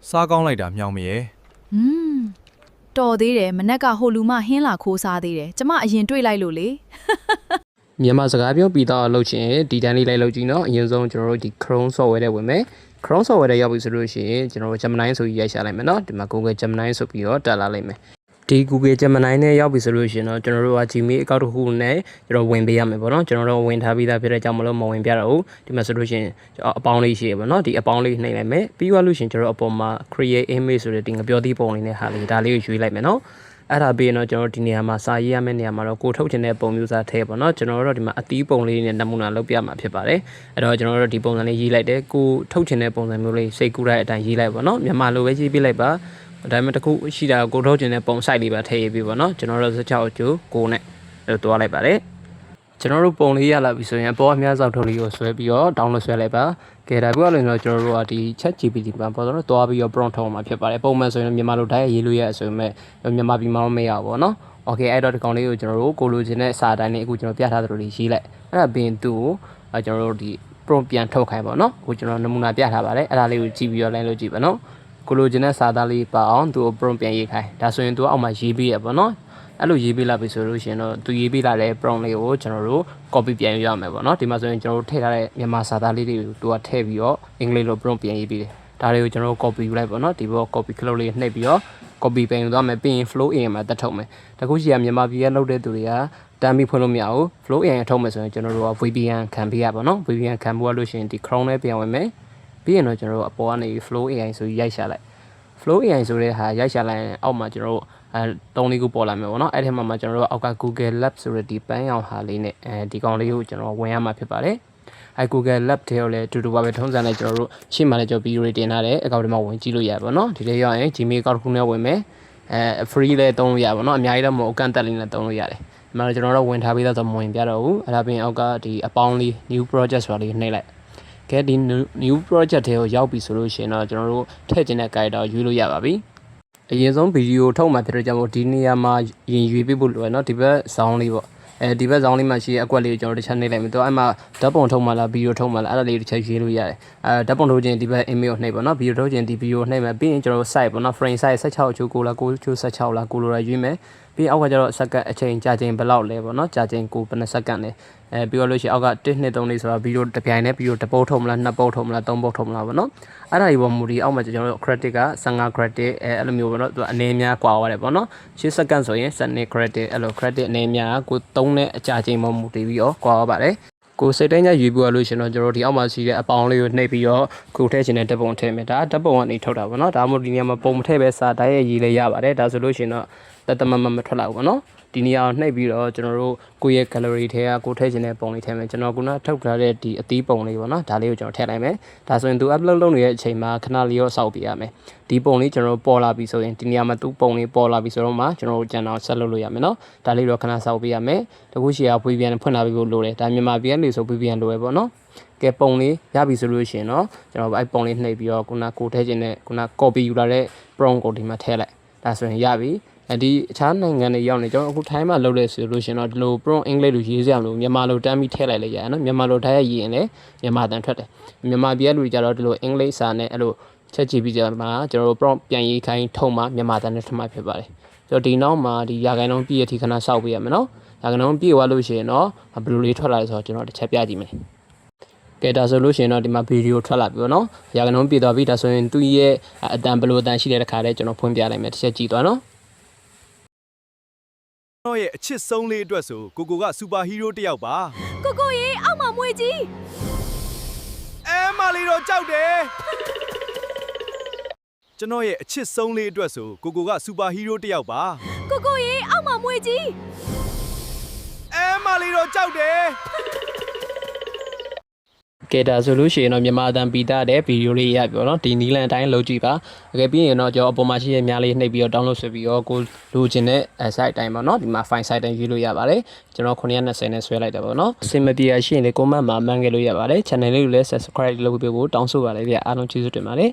စားကောင်းလိုက်တာမြောင်မရဲ့တော်သေးတယ်မနက်ကဟိုလူမဟင်းလာခိုးစားသေးတယ်ကျမအရင်တွေ့လိုက်လို့လေမြန်မာစကားပြောပြီးတော့လုပ်ချင်ဒီတန်းလေးလိုက်လုပ်ကြည့်နော်အရင်ဆုံးကျွန်တော်တို့ဒီ Chrome software နဲ့ဝင်မယ် Chrome software နဲ့ရောက်ပြီဆိုလို့ရှိရင်ကျွန်တော်တို့ Gemini ဆိုပြီးရိုက်ရှာလိုက်မယ်နော်ဒီမှာ Google Gemini ဆိုပြီးတော့တက်လာလိုက်မယ်ဒီ Google Gemini နဲ့ရောက်ပြီဆိုလို့ရှိရင်တော့ကျွန်တော်တို့က Gmail account တစ်ခုနဲ့ကျွန်တော်ဝင်ပေးရမယ်ပေါ့နော်ကျွန်တော်တို့ဝင်ထားပြီးသားဖြစ်တဲ့ကြောင့်မလို့မဝင်ပြတော့ဘူးဒီမှာဆိုလို့ရှိရင်အပေါင်းလေးရှိရပါတော့ဒီအပေါင်းလေးနှိပ်လိုက်မယ်ပြီးသွားလို့ရှိရင်ကျွန်တော်တို့အပေါ်မှာ create image ဆိုတဲ့ဒီငပြောသီးပုံလေးနဲ့ဟာလေးဒါလေးကိုရွေးလိုက်မယ်နော်အဲ့ဒါပြီးရင်တော့ကျွန်တော်ဒီနေရာမှာစာရေးရမယ့်နေရာမှာတော့ကိုထုတ်ချင်တဲ့ပုံမျိုးစားထည့်ပေါ့နော်ကျွန်တော်တို့ဒီမှာအသီးပုံလေးနဲ့နမူနာလုပ်ပြမှာဖြစ်ပါတယ်အဲ့တော့ကျွန်တော်တို့ဒီပုံစံလေးရေးလိုက်တယ်ကိုထုတ်ချင်တဲ့ပုံစံမျိုးလေးစိတ်ကူးတဲ့အတိုင်းရေးလိုက်ပေါ့နော်မြန်မာလိုပဲရေးပြလိုက်ပါဒါပေမဲ့တခုရှိတာကိုထုတ်ချင်တဲ့ပုံ site လေးပါထည့်ရေးပြပေါ့နော်ကျွန်တော်တို့16အကျိုးကိုနဲ့တွားလိုက်ပါတယ်ကျွန်တော်တို့ပုံလေးရလာပြီဆိုရင်အပေါ်အများစောက်ထုတ်လေးကိုဆွဲပြီးတော့ download ဆွဲလိုက်ပါကဲဒါပြောရရင်တော့ကျွန်တော်တို့ကဒီ chat GPT မှာပေါ်တော့တွားပြီးတော့ prompt ထုတ်မှာဖြစ်ပါတယ်ပုံမှန်ဆိုရင်မြန်မာလိုတိုင်းရေးလို့ရဆိုပေမဲ့မြန်မာပြည်မှာမရဘူးပေါ့နော် okay အဲ့တော့ဒီကောင်လေးကိုကျွန်တော်တို့ကိုလိုချင်တဲ့စာတိုင်းလေးအခုကျွန်တော်ပြထားသလိုလေးရေးလိုက်အဲ့ဒါပြီးရင်သူ့ကိုကျွန်တော်တို့ဒီ prompt ပြန်ထုတ်ခိုင်းပါနော်အခုကျွန်တော်နမူနာပြထားပါတယ်အဲ့ဒါလေးကိုကြည့်ပြီးတော့လိုက်လို့ကြည့်ပါနော်ကိုလိုချင်တဲ့စာသားလေးပါအောင်သူ့ကို prompt ပြန်ရေးခိုင်းဒါဆိုရင်သူကအောက်မှာရေးပေးရပါနော်အဲ့လိုရေးပေးလာပြီဆိုလို့ရှိရင်တော့သူရေးပေးလာတဲ့ prompt လေးကိုကျွန်တော်တို့ copy ပြန်ရမယ်ပေါ့နော်ဒီမှာဆိုရင်ကျွန်တော်တို့ထည့်ထားတဲ့မြန်မာစာသားလေးတွေကိုသူကထည့်ပြီးတော့အင်္ဂလိပ်လို prompt ပြန်ရေးပေးတယ်ဒါတွေကိုကျွန်တော်တို့ copy ယူလိုက်ပေါ့နော်ဒီဘော copy ခလုတ်လေးနှိပ်ပြီးတော့ copy ပြန်ယူသွားမယ်ပြီးရင် flow in မှာတက်ထုတ်မယ်တခုရှိရမြန်မာပြည်ကလုပ်တဲ့သူတွေကတမ်းပြီးဖွင့်လို့မရဘူး flow in ထုတ်မယ်ဆိုရင်ကျွန်တော်တို့က VPN ခံပေးရပါတော့ VPN ခံဖို့လို့ရှိရင်ဒီ Chrome နဲ့ပြန်ဝင်မယ်ပြီးရင်တော့ကျွန်တော်တို့အပေါ်ကနေ flow AI ဆိုရိုက်ရှာလိုက် flow AI ဆိုတဲ့ဟာရိုက်ရှာလိုက်ရင်အောက်မှာကျွန်တော်တို့3လေးခုပေါ်လာမယ်ပေါ့နော်အဲ့ဒီမှာကျွန်တော်တို့အောက်က Google Lab ဆိုတဲ့ဒီပန်းရောင်ဟာလေးနဲ့ဒီကောင်လေးကိုကျွန်တော်ဝင်ရမှာဖြစ်ပါတယ်အဲ Google Lab ထဲကိုလည်းတူတူပါပဲထုံးစံနဲ့ကျွန်တော်တို့ရှေ့မှာလည်းကျွန်တော် video တင်ထားတယ်အကောင့်ထဲမှာဝင်ကြည့်လို့ရပါတော့ဒီလေးရောက်ရင် Gmail account တစ်ခုနဲ့ဝင်မယ်free လည်းသုံးလို့ရပါတော့အများကြီးတော့မဟုတ်အကန့်အသတ်လေးနဲ့သုံးလို့ရတယ်ဒီမှာကျွန်တော်တို့ဝင်ထားပြီးသားဆိုမဝင်ပြတော့ဘူးအဲ့ဒါပြင်အောက်ကဒီအပေါင်းလေး new project ဆိုတာလေးနှိပ်လိုက်ကဲဒီ new project ထဲကိုရောက်ပြီဆိုလို့ရှိရင်တော့ကျွန်တော်တို့ထည့်ချင်တဲ့ character ရွေးလို့ရပါပြီအရင်ဆုံးဗီဒီယိုထုတ်မှဖြစ်တဲ့ကြောင့်မို့ဒီနေရာမှာရင်ရွေးပေးဖို့လိုရနော်ဒီဘက်ဇောင်းလေးပေါ့ဒီဘက်ဇောင်းလေးမှာရှိတဲ့အကွက်လေးကိုကျွန်တော်တစ်ချက်နှိပ်လိုက်မယ်သူအဲ့မှာဓာတ်ပုံထုတ်မှလားဗီဒီယိုထုတ်မှလားအဲ့ဒါလေးတစ်ချက်ရွေးလို့ရတယ်ဓာတ်ပုံထုတ်ခြင်းဒီဘက် image ကိုနှိပ်ပါနော်ဗီဒီယိုထုတ်ခြင်းဒီဗီဒီယိုနှိပ်မယ်ပြီးရင်ကျွန်တော်တို့ size ပေါ့နော် frame size 16အချိုး9လား9ချိုး16လား9လိုရွေးမယ်ပြီးအောက်ကကျတော့စက္ကန့်အချိန်ကြာချိန်ဘယ်လောက်လဲပေါ့နော်ကြာချိန်9ဘယ်နှစက္ကန့်လဲပြီးတော့လို့ရှိရင်အောက်က1 2 3လေးဆိုတာဗီဒီယိုတစ်ပြိုင်နဲ့ဗီဒီယိုတစ်ပုတ်ထုတ်မလားနှစ်ပုတ်ထုတ်မလားသုံးပုတ်ထုတ်မလားပေါ့နော်အဲ့ဒါဒီပေါ်မူဒီအောက်မှာကျွန်တော်တို့ credit က15 credit အဲ့လိုမျိုးပေါ့နော်သူအနေများကွာသွားတယ်ပေါ့နော်10စက္ကန့်ဆိုရင်12 credit အဲ့လို credit အနေများကိုသုံးတဲ့အကြာချိန်ပေါ်မူတည်ပြီးတော့ကွာသွားပါတယ်ကိုစိတ်တိုင်းကြရွေးပြလို့ရှင်တော့ကျွန်တော်ဒီအောက်မှာရှိတဲ့အပေါင်းလေးကိုနှိပ်ပြီးတော့ခုထည့်ခြင်းနဲ့ဓာတ်ပုံထည့်မယ်ဒါဓာတ်ပုံကနေထုတ်တာပေါ့နော်ဒါမှမဟုတ်ဒီနေရာမှာပုံမထည့်ပဲစာတိုင်းရဲ့ရေးလေးရပါတယ်ဒါဆိုလို့ရှင်တော့တသမမထွက်လာဘူးပေါ့နော်ဒီနေရာကိုနှိပ်ပြီးတော့ကျွန်တော်တို့ကိုယ့်ရဲ့ gallery ထဲကကိုထည့်ခြင်းတဲ့ပုံလေးထည့်မယ်ကျွန်တော်ကထုတ်ထားတဲ့ဒီအသီးပုံလေးပေါ့နော်ဒါလေးကိုကျွန်တော်ထည့်လိုက်မယ်ဒါဆိုရင်သူ upload လုပ်နေတဲ့အချိန်မှာခဏလေးရောစောက်ပြရမယ်ဒီပုံလေးကျွန်တော်တို့ပေါ်လာပြီဆိုရင်ဒီနေရာမှာသူ့ပုံလေးပေါ်လာပြီဆိုတော့မှကျွန်တော်တို့ကျန်တော့ဆက်လုပ်လို့ရမယ်နော်ဒါလေးတော့ခဏစောက်ပြရမယ်တခုရှိရ VPN ဖွင့်လာပြီးဖို့လိုတယ်ဒါမြန်မာပြည်ကနေဆို VPN လိုပဲပေါ့နော်ကဲပုံလေးရပြီဆိုလို့ရှိရင်တော့ကျွန်တော်အဲ့ပုံလေးနှိပ်ပြီးတော့ကိုထည့်ခြင်းနဲ့copy ယူလာတဲ့ prompt ကိုဒီမှာထည့်လိုက်ဒါဆိုရင်ရပြီဒီအခြားနိုင်ငံတွေရောက်နေကျွန်တော်အခုထိုင်းမှာလုပ်လဲဆိုလို့ရှင်တော့ဒီလို prompt အင်္ဂလိပ်လိုရေးစရာမလိုမြန်မာလိုတမ်းပြီးထည့်လိုက်လေရနော်မြန်မာလိုတိုင်းရေးရင်လည်းမြန်မာတန်ထွက်တယ်မြန်မာပြည်ကလူကြတော့ဒီလိုအင်္ဂလိပ်စာနဲ့အဲ့လိုချက်ကြည့်ပြီးကြမှာကျွန်တော်တို့ prompt ပြန်ရေးခိုင်းထုံမှမြန်မာတန်နဲ့ထမှဖြစ်ပါတယ်ဆိုတော့ဒီနောက်မှာဒီရာခိုင်နှုန်းပြည့်ရထိခဏစောက်ပေးရမယ်နော်ရာခိုင်နှုန်းပြည့်သွားလို့ရှိရင်တော့ဘယ်လိုလေးထွက်လာလဲဆိုတော့ကျွန်တော်တစ်ချက်ပြကြည့်မယ်ကဲဒါဆိုလို့ရှိရင်တော့ဒီမှာဗီဒီယိုထွက်လာပြီပေါ့နော်ရာခိုင်နှုန်းပြည့်သွားပြီဒါဆိုရင်သူ့ရဲ့အတန်ဘယ်လိုအတန်ရှိတဲ့တခါတည်းကျွန်တော်ဖွင့်ပြလိုက်မယ်တစ်ချက်ကြည့်သွားနော်ကျွန်တော်ရဲ့အချစ်ဆုံးလေးအတွက်ဆိုကိုကစူပါဟီးရိုးတစ်ယောက်ပါကိုရေအောက်မှာမွေကြီးမလေးတော့ကြောက်တယ်ကျွန်တော်ရဲ့အချစ်ဆုံးလေးအတွက်ဆိုကိုကစူပါဟီးရိုးတစ်ယောက်ပါကိုရေအောက်မှာမွေကြီးမလေးတော့ကြောက်တယ်ကဲဒါဆိုလို့ရှိရင်တော့မြန်မာအတန်ပီတာတဲ့ဗီဒီယိုလေးရပြီပေါ့နော်ဒီနီလန်အတိုင်းလုပ်ကြည့်ပါအကယ်ပြီးရင်တော့ကျွန်တော်အပေါ်မှာရှိတဲ့များလေးနှိပ်ပြီးတော့ download ဆွဲပြီးတော့ကိုလိုချင်တဲ့ site အတိုင်းပေါ့နော်ဒီမှာ file site တိုင်းရေးလို့ရပါတယ်ကျွန်တော်920နဲ့ဆွဲလိုက်တယ်ပေါ့နော်အစင်မပြေရရှိရင်လေ comment မှာမှန်းခဲ့လို့ရပါတယ် channel လေးကိုလည်း subscribe လုပ်ပေးဖို့တောင်းဆိုပါလေဗျအားလုံးကျေးဇူးတင်ပါတယ်